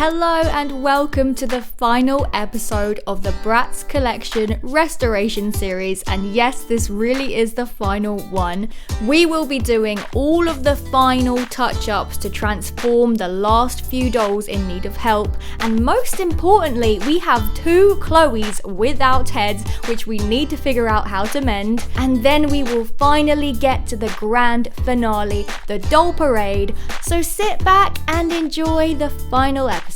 Hello and welcome to the final episode of the Bratz Collection Restoration series, and yes, this really is the final one. We will be doing all of the final touch-ups to transform the last few dolls in need of help, and most importantly, we have two Cloes without heads which we need to figure out how to mend, and then we will finally get to the grand finale, the doll parade. So sit back and enjoy the final episode.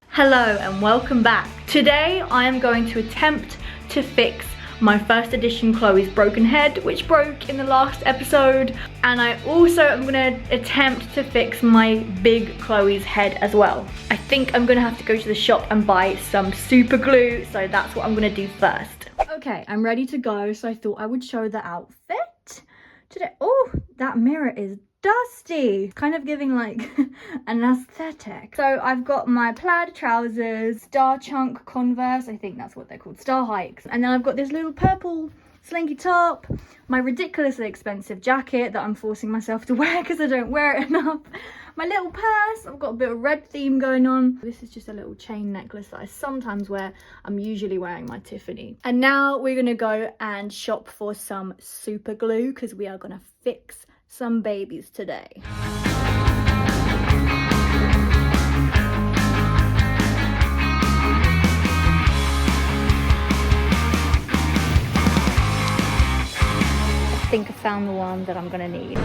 Hello and welcome back. Today I am going to attempt to fix my first edition Chloe's broken head, which broke in the last episode, and I also am going to attempt to fix my big Chloe's head as well. I think I'm going to have to go to the shop and buy some super glue, so that's what I'm going to do first. Okay, I'm ready to go, so I thought I would show the outfit today. Oh, that mirror is dusty, kind of giving like an aesthetic. So I've got my plaid trousers, star chunk Converse, I think that's what they're called, star hikes, and then I've got this little purple slinky top, my ridiculously expensive jacket that I'm forcing myself to wear because I don't wear it enough, my little purse, I've got a bit of red theme going on. This is just a little chain necklace that I sometimes wear. I'm usually wearing my Tiffany. And now we're gonna go and shop for some super glue because we are gonna fix some babies today. I think I found the one that I'm gonna need.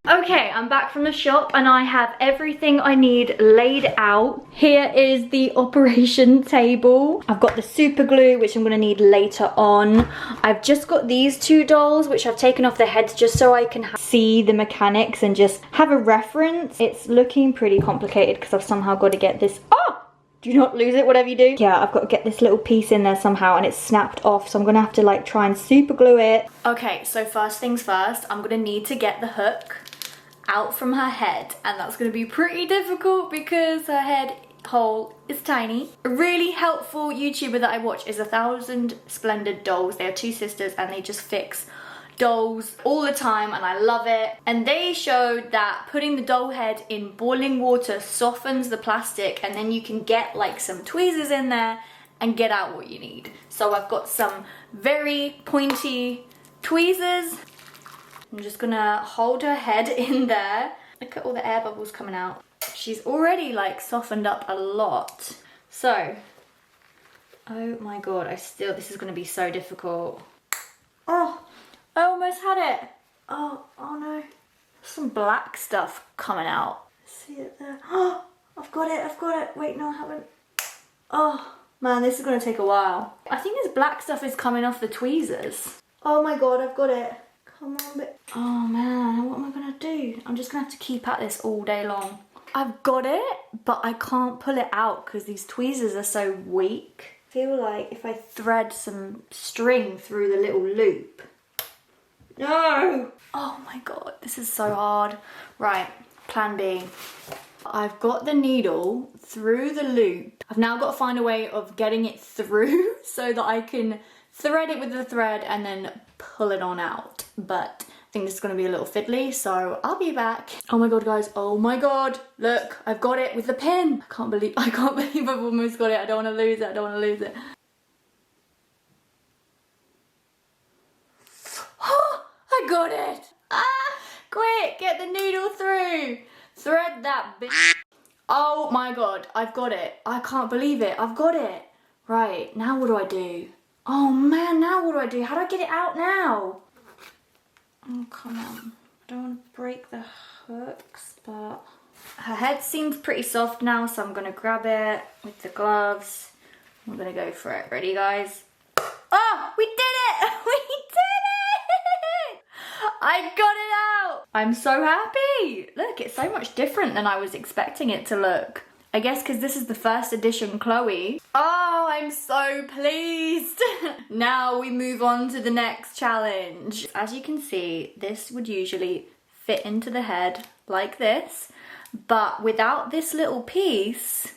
Okay, I'm back from the shop and I have everything I need laid out. Here is the operation table. I've got the super glue, which I'm gonna need later on. I've just got these two dolls, which I've taken off their heads just so I can see the mechanics and just have a reference. It's looking pretty complicated because I've somehow got to get this, do not lose it, whatever you do. Yeah, I've got to get this little piece in there somehow and it's snapped off, so I'm gonna have to like try and super glue it. Okay, so first things first, I'm gonna need to get the hook out from her head, and that's gonna be pretty difficult because her head hole is tiny. A really helpful YouTuber that I watch is 1000 Splendid Dolls. They are two sisters and they just fix dolls all the time and I love it. And they showed that putting the doll head in boiling water softens the plastic, and then you can get like some tweezers in there and get out what you need. So I've got some very pointy tweezers. I'm just gonna hold her head in there. Look at all the air bubbles coming out. She's already like softened up a lot. So, oh my god, this is gonna be so difficult. Oh, I almost had it. Oh no. Some black stuff coming out. See it there? Oh, I've got it. Wait, no, I haven't. Oh man, this is gonna take a while. I think this black stuff is coming off the tweezers. Oh my god, I've got it. Come on, but oh man, what am I gonna do? I'm just gonna have to keep at this all day long. I've got it, but I can't pull it out because these tweezers are so weak. I feel like if I thread some string through the little loop. No! Oh my god, this is so hard. Right, plan B. I've got the needle through the loop. I've now got to find a way of getting it through so that I can thread it with the thread and then pull it on out. But I think this is going to be a little fiddly, so I'll be back. Oh my god, guys, oh my god, look, I've got it with the pin. I can't believe I've almost got it. I don't want to lose it. I got it. Quick, get the needle through. Thread that bitch. Oh my god, I've got it. I can't believe it. I've got it. Right, now what do I do? Oh man, now what do I do? How do I get it out now? Oh, come on. I don't want to break the hooks, but her head seems pretty soft now, so I'm going to grab it with the gloves. I'm going to go for it. Ready, guys? Oh, we did it! We did it! I got it out! I'm so happy! Look, it's so much different than I was expecting it to look. I guess because this is the first edition Chloe. Oh, I'm so pleased. Now we move on to the next challenge. As you can see, this would usually fit into the head like this, but without this little piece,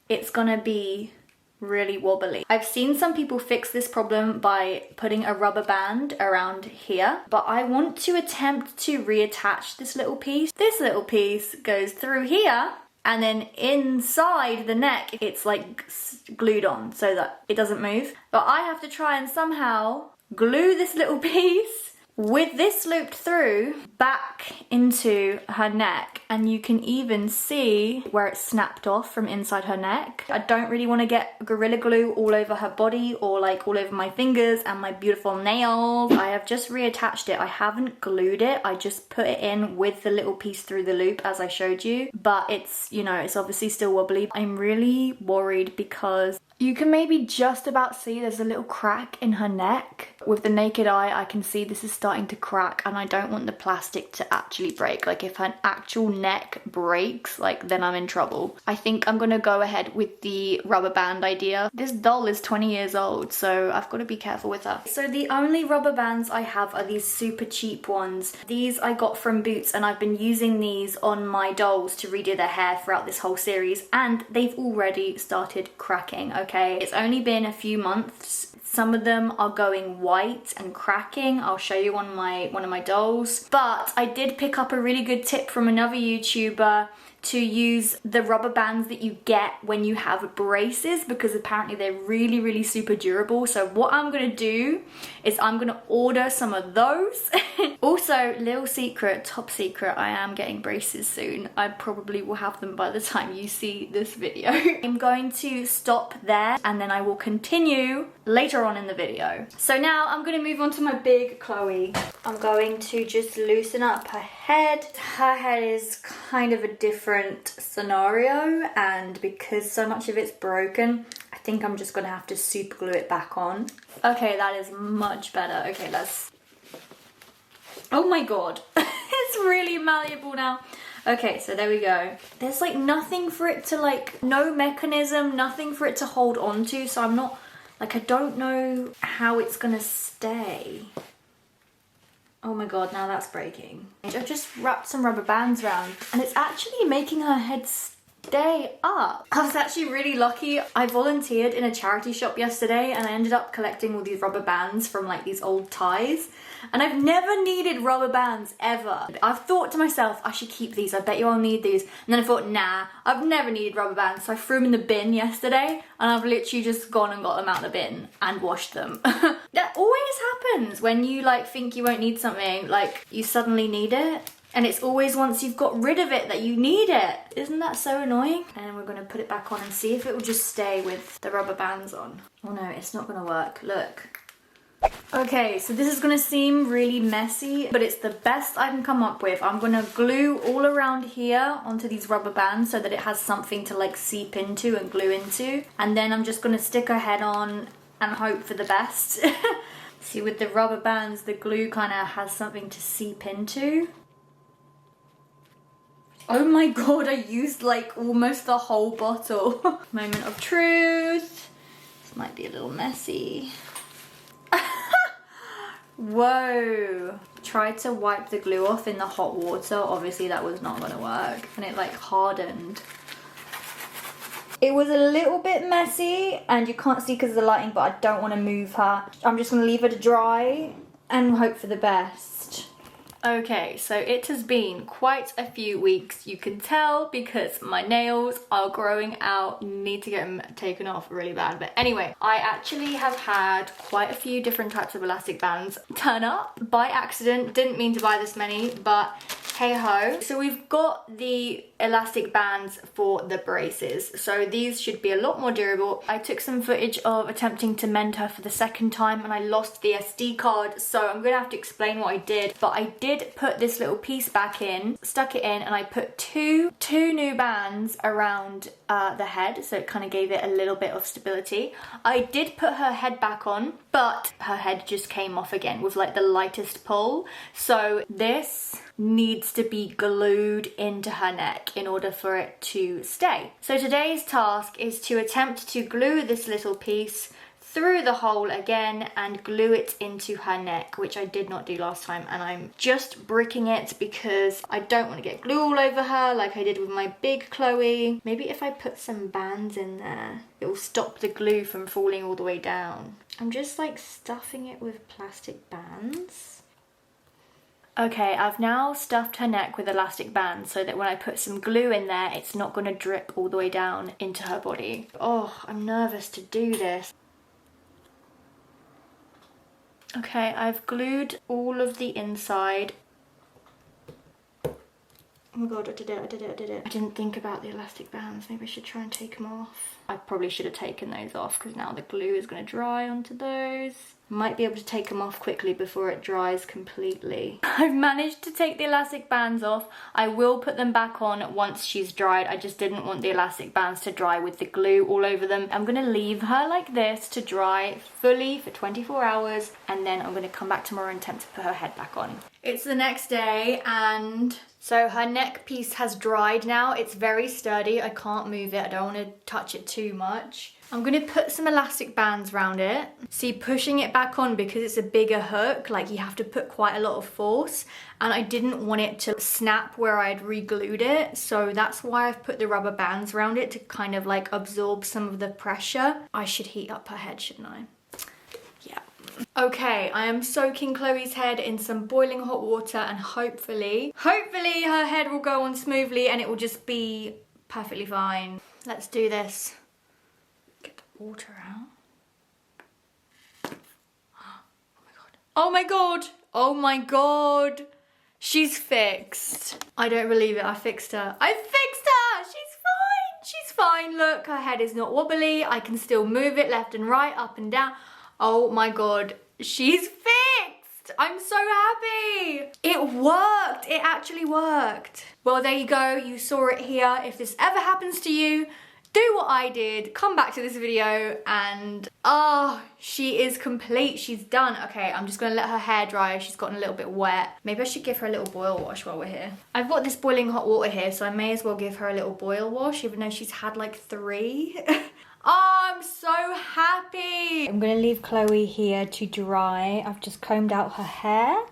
it's gonna be really wobbly. I've seen some people fix this problem by putting a rubber band around here, but I want to attempt to reattach this little piece. This little piece goes through here and then inside the neck it's like glued on so that it doesn't move. But I have to try and somehow glue this little piece with this looped through back into her neck, and you can even see where it snapped off from inside her neck. I don't really want to get Gorilla Glue all over her body or like all over my fingers and my beautiful nails. I have just reattached it. I haven't glued it. I just put it in with the little piece through the loop as I showed you, but it's, you know, it's obviously still wobbly. I'm really worried because you can maybe just about see there's a little crack in her neck. With the naked eye, I can see this is starting to crack, and I don't want the plastic to actually break. Like if her actual neck breaks, like then I'm in trouble. I think I'm gonna go ahead with the rubber band idea. This doll is 20 years old, so I've got to be careful with her. So the only rubber bands I have are these super cheap ones. These I got from Boots, and I've been using these on my dolls to redo their hair throughout this whole series, and they've already started cracking, okay? It's only been a few months. Some of them are going white and cracking. I'll show you on one of my dolls. But I did pick up a really good tip from another YouTuber to use the rubber bands that you get when you have braces, because apparently they're really, really super durable. So what I'm gonna do is I'm gonna order some of those. Also, little secret, top secret, I am getting braces soon. I probably will have them by the time you see this video. I'm going to stop there and then I will continue later on in the video. So now I'm gonna move on to my Big Cloe. I'm going to just loosen up her head. Her head is kind of a different scenario, and because so much of it's broken, I think I'm just gonna have to super glue it back on. Okay, that is much better. Okay, let's... Oh my god. It's really malleable now. Okay, so there we go. There's like nothing for it to like, no mechanism, nothing for it to hold on to, so I'm not, like I don't know how it's gonna stay. Oh my god, now that's breaking. I've just wrapped some rubber bands around and it's actually making her head stay up. I was actually really lucky. I volunteered in a charity shop yesterday and I ended up collecting all these rubber bands from like these old ties. And I've never needed rubber bands ever. I've thought to myself, I should keep these, I bet you I'll need these. And then I thought, nah, I've never needed rubber bands. So I threw them in the bin yesterday and I've literally just gone and got them out of the bin and washed them. That always happens when you like think you won't need something, like you suddenly need it. And it's always once you've got rid of it that you need it. Isn't that so annoying? And we're gonna put it back on and see if it will just stay with the rubber bands on. Oh no, it's not gonna work, look. Okay, so this is gonna seem really messy, but it's the best I can come up with. I'm gonna glue all around here onto these rubber bands so that it has something to like seep into and glue into. And then I'm just gonna stick her head on and hope for the best. See, with the rubber bands, the glue kind of has something to seep into. Oh my god, I used like almost the whole bottle. Moment of truth. This might be a little messy. Whoa. Tried to wipe the glue off in the hot water. Obviously that was not gonna work. And it like hardened. It was a little bit messy and you can't see because of the lighting, but I don't want to move her. I'm just gonna leave her to dry and hope for the best. Okay, so it has been quite a few weeks, you can tell, because my nails are growing out. Need to get them taken off really bad. But anyway, I actually have had quite a few different types of elastic bands turn up by accident. Didn't mean to buy this many, but hey ho. So we've got the elastic bands for the braces. So these should be a lot more durable. I took some footage of attempting to mend her for the second time and I lost the SD card. So I'm gonna have to explain what I did. But I did put this little piece back in, stuck it in, and I put two new bands around the head. So it kind of gave it a little bit of stability. I did put her head back on, but her head just came off again with like the lightest pull. So this needs to be glued into her neck in order for it to stay. So today's task is to attempt to glue this little piece through the hole again and glue it into her neck, which I did not do last time, and I'm just bricking it because I don't want to get glue all over her like I did with my Big Cloe. Maybe if I put some bands in there, it will stop the glue from falling all the way down. I'm just like stuffing it with plastic bands. Okay, I've now stuffed her neck with elastic bands so that when I put some glue in there, it's not going to drip all the way down into her body. Oh, I'm nervous to do this. Okay, I've glued all of the inside. Oh my god, I did it. I didn't think about the elastic bands. Maybe I should try and take them off. I probably should have taken those off because now the glue is going to dry onto those. Might be able to take them off quickly before it dries completely. I've managed to take the elastic bands off. I will put them back on once she's dried. I just didn't want the elastic bands to dry with the glue all over them. I'm going to leave her like this to dry fully for 24 hours and then I'm going to come back tomorrow and attempt to put her head back on. It's the next day and so her neck piece has dried now. It's very sturdy. I can't move it. I don't want to touch it too much. I'm going to put some elastic bands around it. See, pushing it back on because it's a bigger hook, like you have to put quite a lot of force. And I didn't want it to snap where I had re-glued it. So that's why I've put the rubber bands around it to kind of like absorb some of the pressure. I should heat up her head, shouldn't I? Yeah. Okay, I am soaking Chloe's head in some boiling hot water and hopefully her head will go on smoothly and it will just be perfectly fine. Let's do this. Get the water out. Oh my god! Oh my god! She's fixed. I don't believe it, I fixed her. I fixed her! She's fine! She's fine, look, her head is not wobbly. I can still move it left and right, up and down. Oh my god, she's fixed! I'm so happy! It worked! It actually worked. Well, there you go. You saw it here. If this ever happens to you, do what I did. Come back to this video and... oh, she is complete. She's done. Okay, I'm just going to let her hair dry. She's gotten a little bit wet. Maybe I should give her a little boil wash while we're here. I've got this boiling hot water here, so I may as well give her a little boil wash, even though she's had like 3. Oh, I'm so happy. I'm going to leave Chloe here to dry. I've just combed out her hair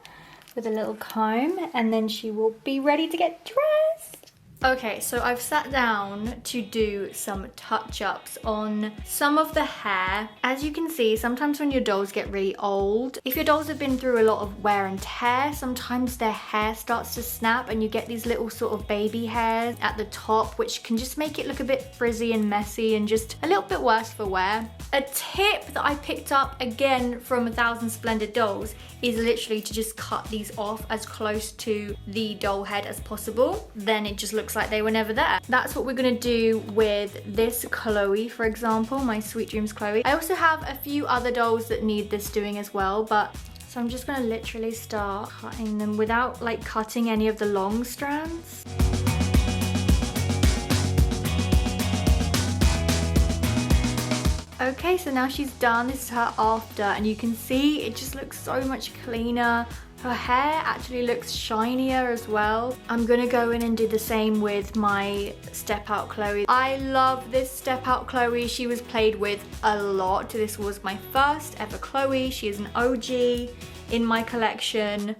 with a little comb and then she will be ready to get dressed. Okay, so I've sat down to do some touch-ups on some of the hair. As you can see, sometimes when your dolls get really old, if your dolls have been through a lot of wear and tear, sometimes their hair starts to snap and you get these little sort of baby hairs at the top, which can just make it look a bit frizzy and messy and just a little bit worse for wear. A tip that I picked up again from 1000 Splendid Dolls is literally to just cut these off as close to the doll head as possible. Then it just looks like they were never there. That's what we're gonna do with this Chloe, for example, my Sweet Dreams Chloe. I also have a few other dolls that need this doing as well, but so I'm just gonna literally start cutting them without like cutting any of the long strands. Okay, so now she's done. This is her after, and you can see it just looks so much cleaner. Her hair actually looks shinier as well. I'm gonna go in and do the same with my Step Out Chloe. I love this Step Out Chloe. She was played with a lot. This was my first ever Chloe. She is an OG in my collection.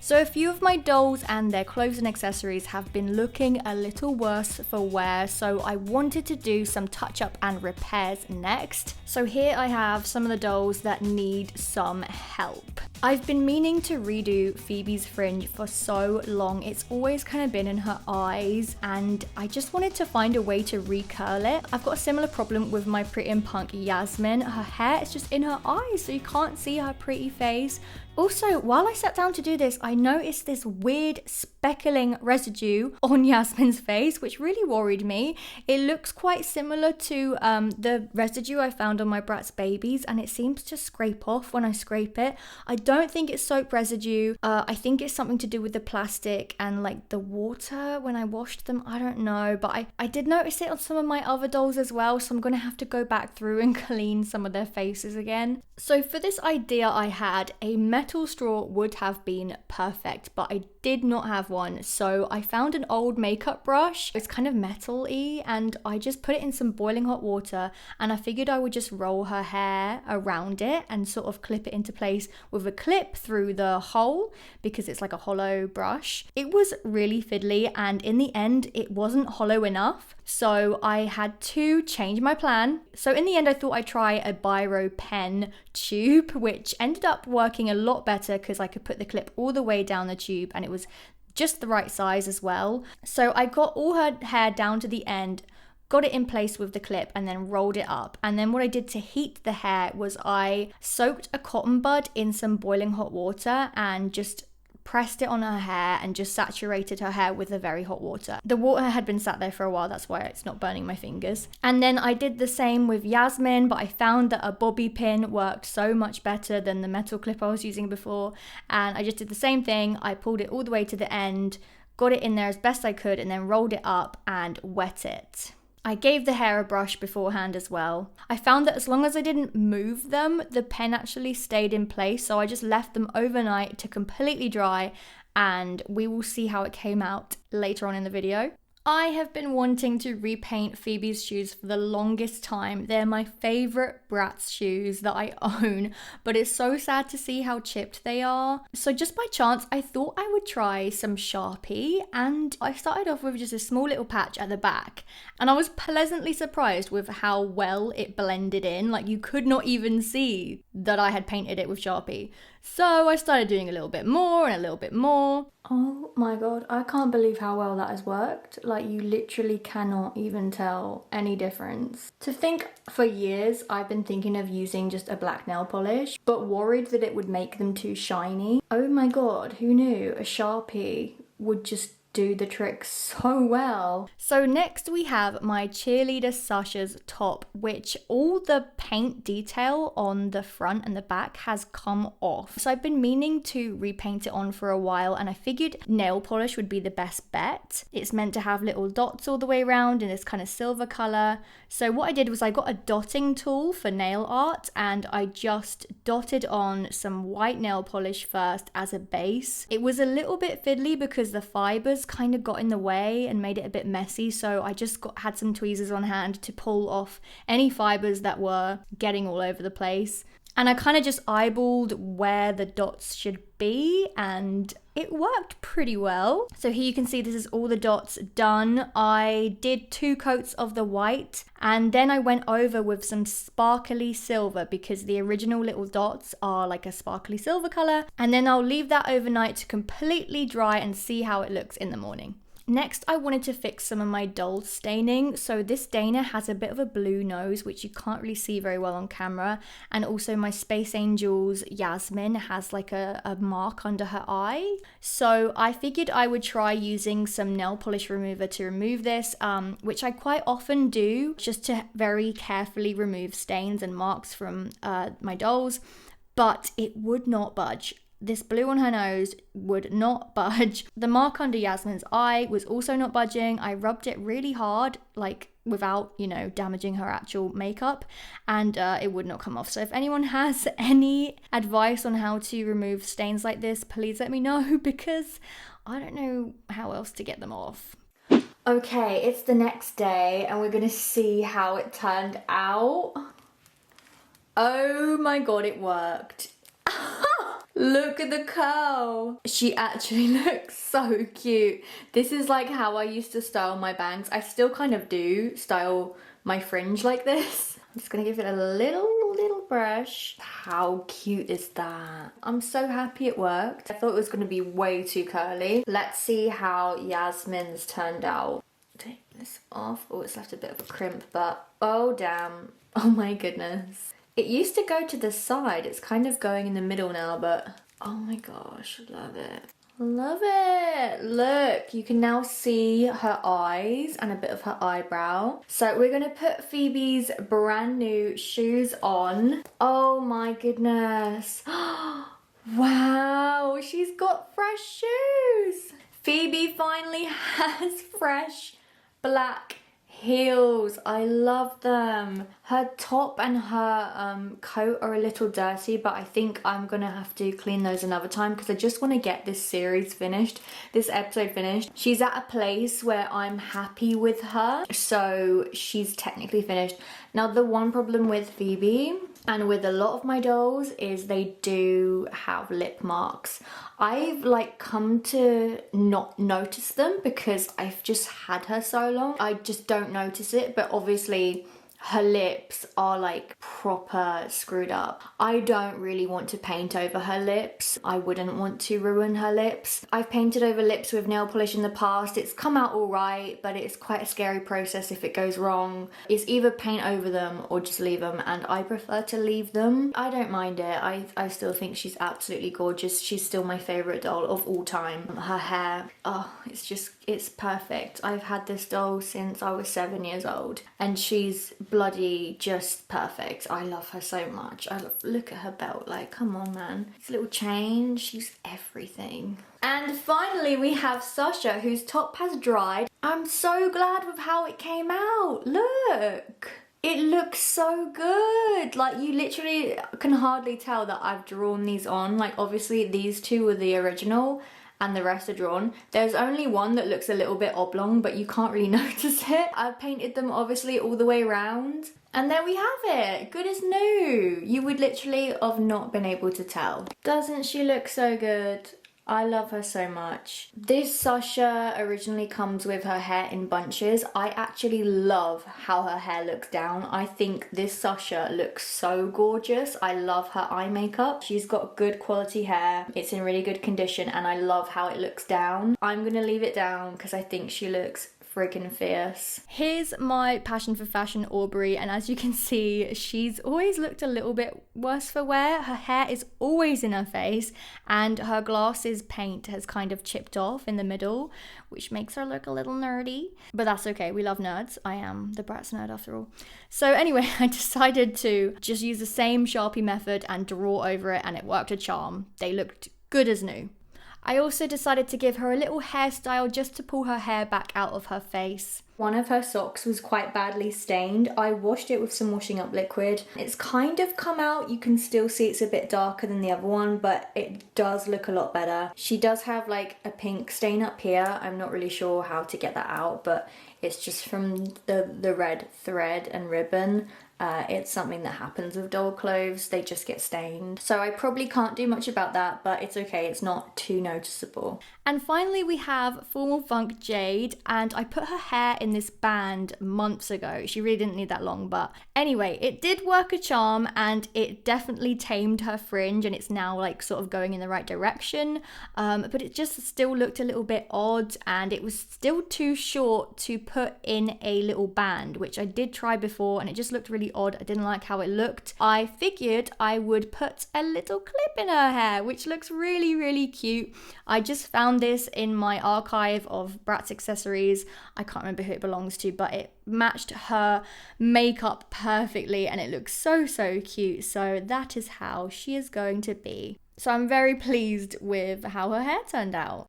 So a few of my dolls and their clothes and accessories have been looking a little worse for wear, so I wanted to do some touch-up and repairs next. So here I have some of the dolls that need some help. I've been meaning to redo Phoebe's fringe for so long. It's always kind of been in her eyes and I just wanted to find a way to recurl it. I've got a similar problem with my Pretty and Punk Yasmin. Her hair is just in her eyes, so you can't see her pretty face. Also, while I sat down to do this, I noticed this weird speckling residue on Yasmin's face, which really worried me. It looks quite similar to the residue I found on my Bratz babies, and it seems to scrape off when I scrape it. I don't think it's soap residue. I think it's something to do with the plastic and like the water when I washed them. I don't know, but I did notice it on some of my other dolls as well, so I'm going to have to go back through and clean some of their faces again. So for this idea I had, a metal straw would have been perfect, but I did not have one, so I found an old makeup brush. It's kind of metal-y, and I just put it in some boiling hot water, and I figured I would just roll her hair around it and sort of clip it into place with a clip through the hole, because it's like a hollow brush. It was really fiddly, and in the end it wasn't hollow enough, so I had to change my plan. So in the end I thought I'd try a biro pen tube, which ended up working a lot better because I could put the clip all the way down the tube and it was just the right size as well. So I got all her hair down to the end, got it in place with the clip, and then rolled it up. And then what I did to heat the hair was I soaked a cotton bud in some boiling hot water and just pressed it on her hair and just saturated her hair with the very hot water. The water had been sat there for a while, that's why it's not burning my fingers. And then I did the same with Yasmin, but I found that a bobby pin worked so much better than the metal clip I was using before, and I just did the same thing. I pulled it all the way to the end, got it in there as best I could, and then rolled it up and wet it. I gave the hair a brush beforehand as well. I found that as long as I didn't move them, the pen actually stayed in place, so I just left them overnight to completely dry, and we will see how it came out later on in the video. I have been wanting to repaint Phoebe's shoes for the longest time. They're my favourite Bratz shoes that I own, but it's so sad to see how chipped they are. So just by chance, I thought I would try some Sharpie, and I started off with just a small little patch at the back, and I was pleasantly surprised with how well it blended in. Like, you could not even see that I had painted it with Sharpie. So I started doing a little bit more and a little bit more. Oh my god, I can't believe how well that has worked. Like, you literally cannot even tell any difference. To think, for years I've been thinking of using just a black nail polish, but worried that it would make them too shiny. Oh my god, who knew a Sharpie would just do the trick so well. So next we have my cheerleader Sasha's top, which all the paint detail on the front and the back has come off. So I've been meaning to repaint it on for a while, and I figured nail polish would be the best bet. It's meant to have little dots all the way around in this kind of silver color. So what I did was I got a dotting tool for nail art, and I just dotted on some white nail polish first as a base. It was a little bit fiddly because the fibers kind of got in the way and made it a bit messy, so I just had some tweezers on hand to pull off any fibers that were getting all over the place. And I kind of just eyeballed where the dots should be, and it worked pretty well. So here you can see this is all the dots done. I did 2 coats of the white, and then I went over with some sparkly silver because the original little dots are like a sparkly silver color. And then I'll leave that overnight to completely dry and see how it looks in the morning. Next, I wanted to fix some of my doll staining. So this Dana has a bit of a blue nose, which you can't really see very well on camera. And also my Space Angels Yasmin has like a mark under her eye. So I figured I would try using some nail polish remover to remove this, which I quite often do, just to very carefully remove stains and marks from my dolls. But it would not budge. This blue on her nose would not budge. The mark under Yasmin's eye was also not budging. I rubbed it really hard, like without, you know, damaging her actual makeup, and it would not come off. So if anyone has any advice on how to remove stains like this, please let me know, because I don't know how else to get them off. Okay, it's the next day and we're gonna see how it turned out. Oh my god, it worked. Look at the curl. She actually looks so cute. This is like how I used to style my bangs. I still kind of do style my fringe like this. I'm just gonna give it a little brush. How cute is that? I'm so happy it worked. I thought it was gonna be way too curly. Let's see how Yasmin's turned out. Take this off. Oh, it's left a bit of a crimp, but oh damn. Oh my goodness. It used to go to the side. It's kind of going in the middle now, but oh my gosh, love it. Love it. Look, you can now see her eyes and a bit of her eyebrow. So we're gonna put Phoebe's brand new shoes on. Oh my goodness. Wow, she's got fresh shoes. Phoebe finally has fresh black heels, I love them. Her top and her coat are a little dirty, but I think I'm gonna have to clean those another time because I just want to get this series finished, this episode finished. She's at a place where I'm happy with her, so she's technically finished. Now the one problem with Phoebe and with a lot of my dolls is they do have lip marks. I've like come to not notice them because I've just had her so long. I just don't notice it, but obviously her lips are like proper screwed up. I don't really want to paint over her lips. I wouldn't want to ruin her lips. I've painted over lips with nail polish in the past. It's come out all right, but it's quite a scary process if it goes wrong. It's either paint over them or just leave them, and I prefer to leave them. I don't mind it. I still think she's absolutely gorgeous. She's still my favorite doll of all time. Her hair, oh, it's perfect. I've had this doll since I was 7 years old and she's bloody just perfect. I love her so much. Look at her belt, like, come on, man. This little chain, she's everything. And finally we have Sasha, whose top has dried. I'm so glad with how it came out. Look. It looks so good. Like, you literally can hardly tell that I've drawn these on. Like, obviously these two were the original and the rest are drawn. There's only one that looks a little bit oblong, but you can't really notice it. I've painted them obviously all the way around. And there we have it, good as new. You would literally have not been able to tell. Doesn't she look so good? I love her so much. This Sasha originally comes with her hair in bunches. I actually love how her hair looks down. I think this Sasha looks so gorgeous. I love her eye makeup. She's got good quality hair. It's in really good condition and I love how it looks down. I'm gonna leave it down because I think she looks freaking fierce. Here's my passion for fashion Aubrey, and as you can see, she's always looked a little bit worse for wear. Her hair is always in her face and her glasses paint has kind of chipped off in the middle, which makes her look a little nerdy, but that's okay. We love nerds. I am the Bratz nerd after all. So anyway, I decided to just use the same Sharpie method and draw over it, and it worked a charm. They looked good as new. I also decided to give her a little hairstyle just to pull her hair back out of her face. One of her socks was quite badly stained. I washed it with some washing up liquid. It's kind of come out. You can still see it's a bit darker than the other one, but it does look a lot better. She does have like a pink stain up here. I'm not really sure how to get that out, but it's just from the red thread and ribbon. It's something that happens with doll clothes. They just get stained. So I probably can't do much about that, but it's okay. It's not too noticeable. And finally we have Formal Funk Jade, and I put her hair in this band months ago. She really didn't need that long, but anyway, it did work a charm and it definitely tamed her fringe and it's now like sort of going in the right direction. But it just still looked a little bit odd and it was still too short to put in a little band, which I did try before and it just looked really odd. I didn't like how it looked. I figured I would put a little clip in her hair, which looks really, really cute. I just found this in my archive of Bratz accessories. I can't remember who it belongs to, but it matched her makeup perfectly and it looks so, so cute. So that is how she is going to be. So I'm very pleased with how her hair turned out.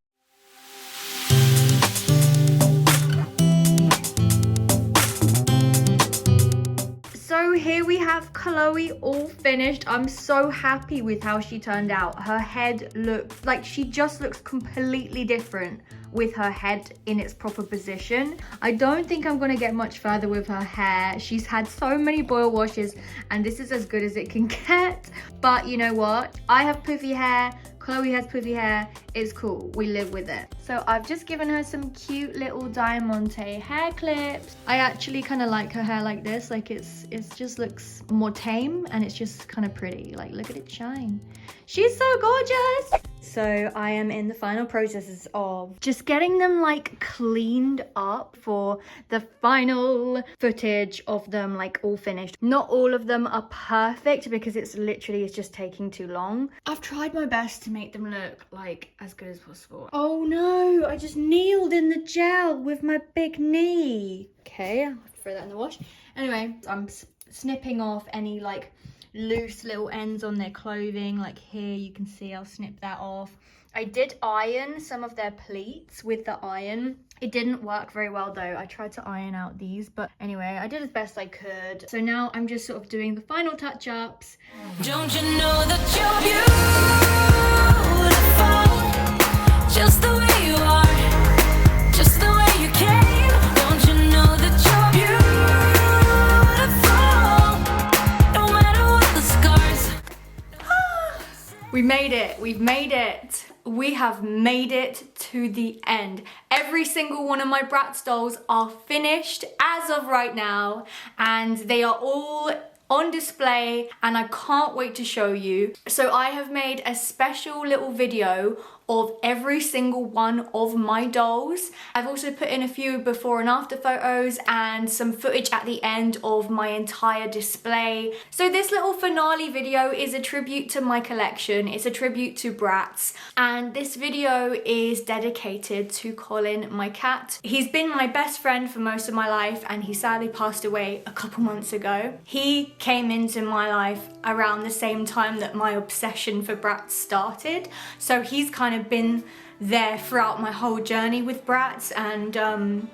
So here we have Chloe all finished. I'm so happy with how she turned out. Her head looks like she just looks completely different with her head in its proper position. I don't think I'm gonna get much further with her hair. She's had so many boil washes and this is as good as it can get. But you know what? I have poofy hair. Chloe has poofy hair. It's cool. We live with it. So I've just given her some cute little Diamante hair clips. I actually kind of like her hair like this. Like it just looks more tame and it's just kind of pretty. Like look at it shine. She's so gorgeous. So I am in the final processes of just getting them like cleaned up for the final footage of them like all finished. Not all of them are perfect because it's just taking too long. I've tried my best to make them look like as good as possible. Oh no, I just kneeled in the gel with my big knee. Okay, I'll have to throw that in the wash. Anyway, I'm snipping off any like loose little ends on their clothing. Like here you can see I'll snip that off. I did iron some of their pleats with the iron. It didn't work very well though. I tried to iron out these, but anyway, I did as best I could. So now I'm just sort of doing the final touch-ups. Don't you know that you're beautiful, just the way you are, just the way you came. Don't you know that you're beautiful, no matter what the scars. We made it. We've made it. We have made it to the end. Every single one of my Bratz dolls are finished as of right now, and they are all on display, and I can't wait to show you. So I have made a special little video of every single one of my dolls. I've also put in a few before and after photos and some footage at the end of my entire display. So this little finale video is a tribute to my collection. It's a tribute to Bratz, and this video is dedicated to Colin, my cat. He's been my best friend for most of my life, and he sadly passed away a couple months ago. He came into my life around the same time that my obsession for Bratz started, so he's kind of been there throughout my whole journey with Bratz, and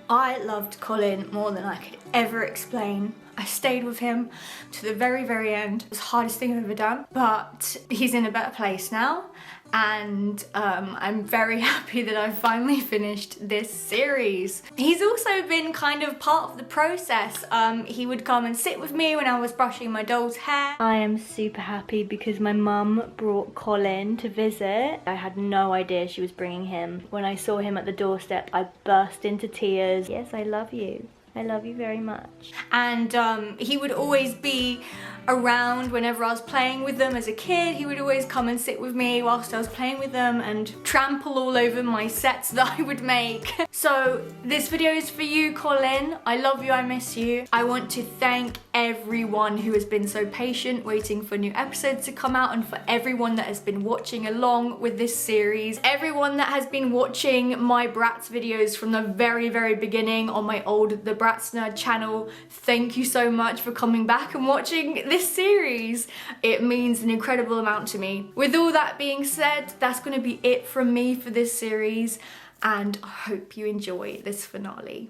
I loved Colin more than I could ever explain. I stayed with him to the very, very end. It was the hardest thing I've ever done, but he's in a better place now, and I'm very happy that I've finally finished this series. He's also been kind of part of the process. He would come and sit with me when I was brushing my doll's hair. I am super happy because my mum brought Colin to visit. I had no idea she was bringing him. When I saw him at the doorstep, I burst into tears. Yes, I love you. I love you very much. And he would always be around whenever I was playing with them as a kid. He would always come and sit with me whilst I was playing with them and trample all over my sets that I would make. So this video is for you, Colin. I love you, I miss you. I want to thank everyone who has been so patient waiting for new episodes to come out, and for everyone that has been watching along with this series. Everyone that has been watching my Bratz videos from the very, very beginning on my old The Bratz Nerd channel. Thank you so much for coming back and watching this series. It means an incredible amount to me. With all that being said, that's going to be it from me for this series, and I hope you enjoy this finale.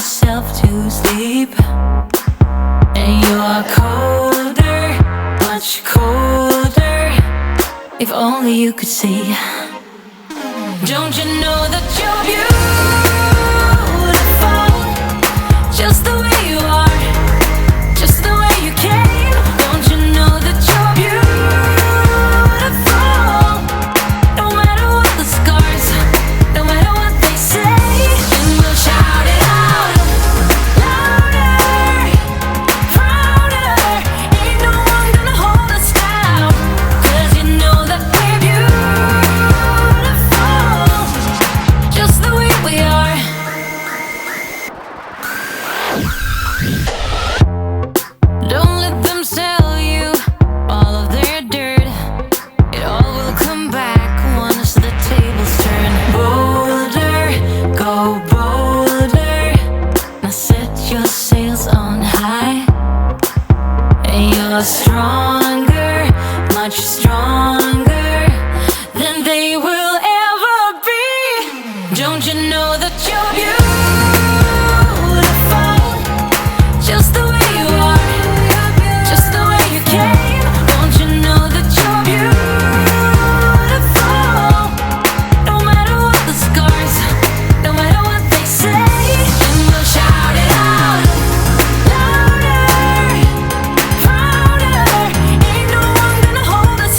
yourself to sleep. And you're colder, much colder. If only you could see. Don't you know that you're beautiful, just the way you are, just the way you came. Don't you know that you're beautiful, no matter what the scars, no matter what they say. And we'll shout it out louder, prouder. Ain't no one gonna hold us down, 'cause you know that we're beautiful, just the way we are. Don't let them sell you all of their dirt. It all will come back once the tables turn. Bolder, go bolder. Now set your sails on high. And you're stronger, much stronger than they will ever be. Don't you know that you're beautiful, just the way you are, just the way you came. Don't you know that you're beautiful, no matter what the scars, no matter what they say. And we'll shout it out louder, prouder. Ain't no one gonna hold us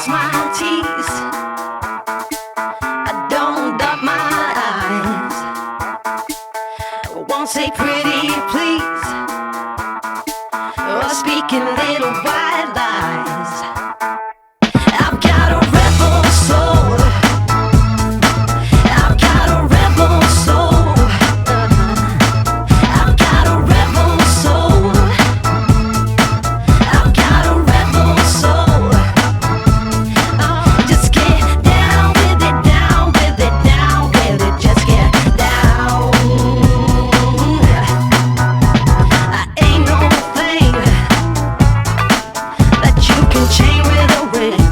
cross my T's. I don't dot my I's. I won't say pretty please, or speaking little white lies. I've got a rebel soul. I've got a rebel soul. I've got a rebel soul. I've got a rebel soul. Just get down with it, down with it, down with it. Just get down. I ain't no thing that you can chain with a ring.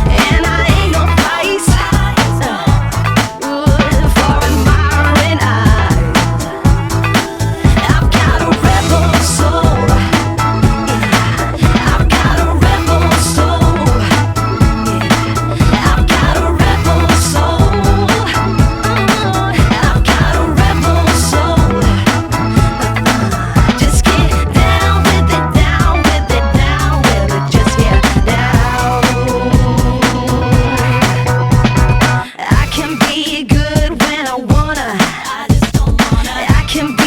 And I ain't no price for admiring eyes. I've got a rebel soul. I've got a rebel soul. I've got a rebel soul. I've got a rebel soul. Just get down with it, down with it, down with it. Just get down. I can be good when I wanna. I just don't wanna. I can be